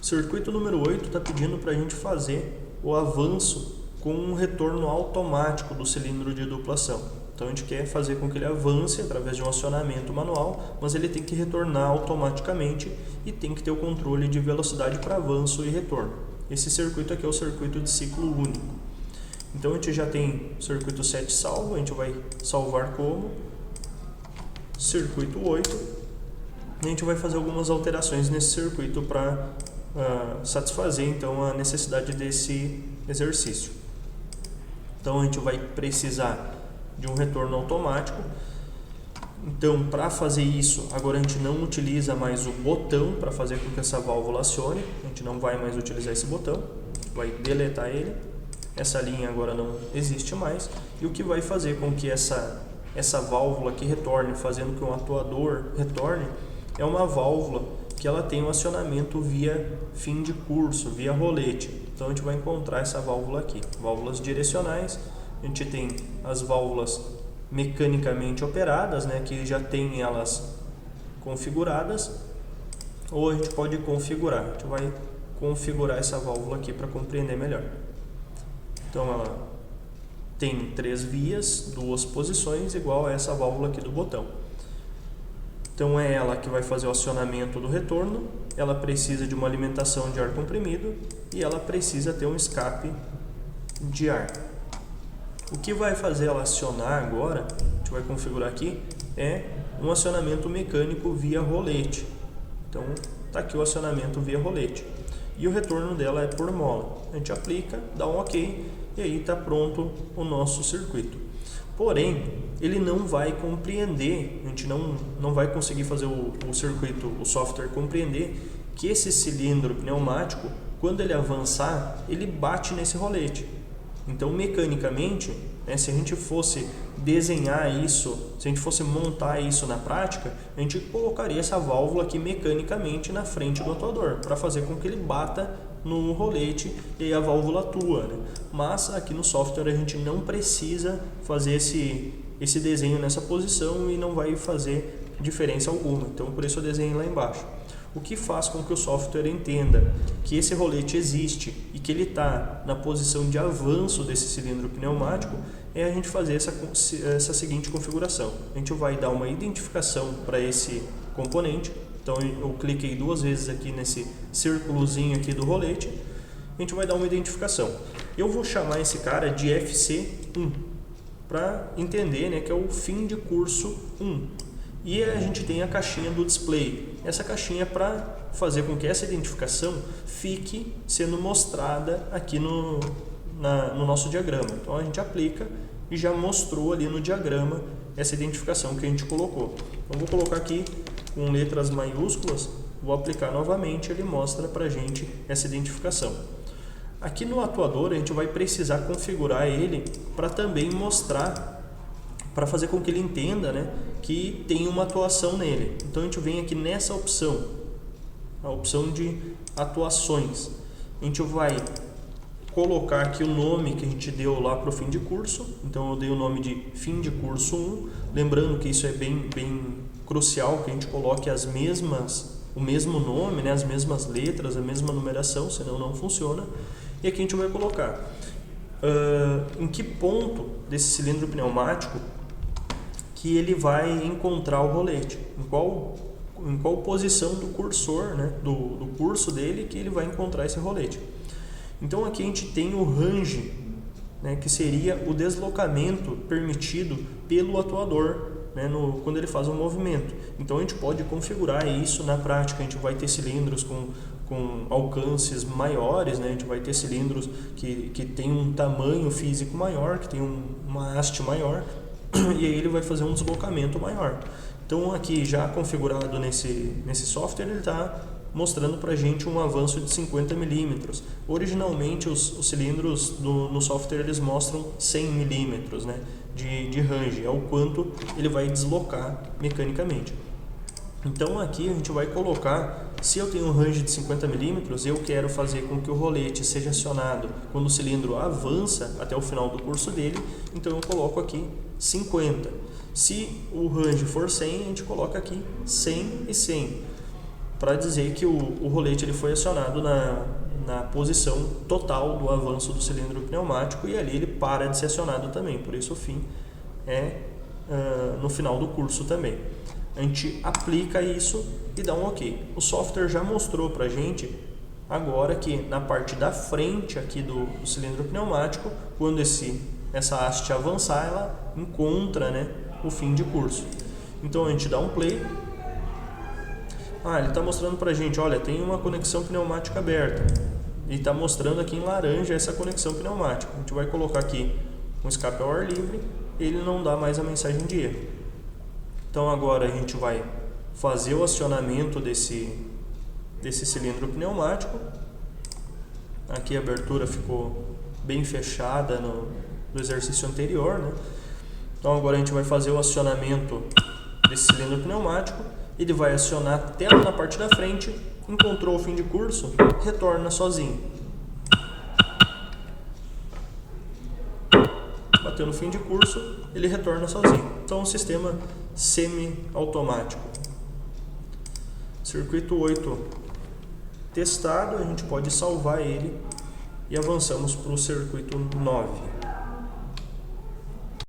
Circuito número 8 está pedindo para a gente fazer o avanço com um retorno automático do cilindro de duplação. Então a gente quer fazer com que ele avance através de um acionamento manual, mas ele tem que retornar automaticamente e tem que ter o controle de velocidade para avanço e retorno. Esse circuito aqui é o circuito de ciclo único. Então a gente já tem o circuito 7 salvo, a gente vai salvar como circuito 8 e a gente vai fazer algumas alterações nesse circuito para satisfazer então a necessidade desse exercício. Então a gente vai precisar de um retorno automático. Então, para fazer isso, agora a gente não utiliza mais o botão para fazer com que essa válvula acione. A gente não vai mais utilizar esse botão, vai deletar ele. Essa linha agora não existe mais. E o que vai fazer com que essa válvula aqui retorne, fazendo que um atuador retorne, é uma válvula que ela tem um acionamento via fim de curso, via rolete. Então a gente vai encontrar essa válvula aqui, válvulas direcionais. A gente tem as válvulas mecanicamente operadas, né, que já tem elas configuradas, ou a gente pode configurar. A gente vai configurar essa válvula aqui para compreender melhor. Então ela tem 3 vias, 2 posições, igual a essa válvula aqui do botão. Então é ela que vai fazer o acionamento do retorno, ela precisa de uma alimentação de ar comprimido e ela precisa ter um escape de ar. O que vai fazer ela acionar agora, a gente vai configurar aqui, é um acionamento mecânico via rolete. Então está aqui o acionamento via rolete. E o retorno dela é por mola. A gente aplica, dá um OK e aí está pronto o nosso circuito. Porém, ele não vai compreender, a gente não vai conseguir fazer o circuito, o software compreender que esse cilindro pneumático, quando ele avançar, ele bate nesse rolete. Então, mecanicamente, né, se a gente fosse desenhar isso, se a gente fosse montar isso na prática, a gente colocaria essa válvula aqui mecanicamente na frente do atuador, para fazer com que ele bata no rolete e aí a válvula atua, né? Mas aqui no software a gente não precisa fazer esse desenho nessa posição e não vai fazer diferença alguma. Então, por isso eu desenhei lá embaixo. O que faz com que o software entenda que esse rolete existe e que ele está na posição de avanço desse cilindro pneumático é a gente fazer essa seguinte configuração. A gente vai dar uma identificação para esse componente. Então eu cliquei 2 vezes aqui nesse círculozinho aqui do rolete. A gente vai dar uma identificação. Eu vou chamar esse cara de FC1 para entender, né, que é o fim de curso 1. E a gente tem a caixinha do display. Essa caixinha é para fazer com que essa identificação fique sendo mostrada aqui no nosso diagrama. Então a gente aplica e já mostrou ali no diagrama essa identificação que a gente colocou. Então vou colocar aqui com letras maiúsculas, vou aplicar novamente, ele mostra para a gente essa identificação. Aqui no atuador a gente vai precisar configurar ele para também mostrar, para fazer com que ele entenda, né, que tem uma atuação nele. Então a gente vem aqui nessa opção, a opção de atuações. A gente vai colocar aqui o nome que a gente deu lá para o fim de curso. Então eu dei o nome de fim de curso 1, lembrando que isso é bem crucial que a gente coloque o mesmo nome, né, as mesmas letras, a mesma numeração, senão não funciona. E aqui a gente vai colocar em que ponto desse cilindro pneumático que ele vai encontrar o rolete, em qual posição do cursor, né, do curso dele que ele vai encontrar esse rolete. Então aqui a gente tem o range, né, que seria o deslocamento permitido pelo atuador, né, quando ele faz um movimento. Então a gente pode configurar isso na prática. A gente vai ter cilindros com alcances maiores, né, a gente vai ter cilindros que tem um tamanho físico maior, que tem uma haste maior, e aí ele vai fazer um deslocamento maior. Então aqui já configurado nesse software, ele está mostrando para a gente um avanço de 50 milímetros. Originalmente os cilindros no software eles mostram 100 milímetros, né, de range, é o quanto ele vai deslocar mecanicamente. Então aqui a gente vai colocar, se eu tenho um range de 50 milímetros, eu quero fazer com que o rolete seja acionado quando o cilindro avança até o final do curso dele, então eu coloco aqui 50. Se o range for 100, a gente coloca aqui 100 e 100. para dizer que o rolete ele foi acionado na posição total do avanço do cilindro pneumático e ali ele para de ser acionado também, por isso o fim é no final do curso também. A gente aplica isso e dá um OK. O software já mostrou para a gente agora que na parte da frente aqui do cilindro pneumático, quando essa haste avançar, ela encontra, né, o fim de curso. Então a gente dá um play. Ele está mostrando para a gente, olha, tem uma conexão pneumática aberta. E está mostrando aqui em laranja essa conexão pneumática. A gente vai colocar aqui um escape ao ar livre, ele não dá mais a mensagem de erro. Então agora a gente vai fazer o acionamento desse cilindro pneumático. Aqui a abertura ficou bem fechada no exercício anterior, né? Então agora a gente vai fazer o acionamento desse cilindro pneumático. Ele vai acionar a tela na parte da frente, encontrou o fim de curso, retorna sozinho. Bateu no fim de curso, ele retorna sozinho. Então um sistema semi-automático. Circuito 8 testado, a gente pode salvar ele e avançamos para o circuito 9.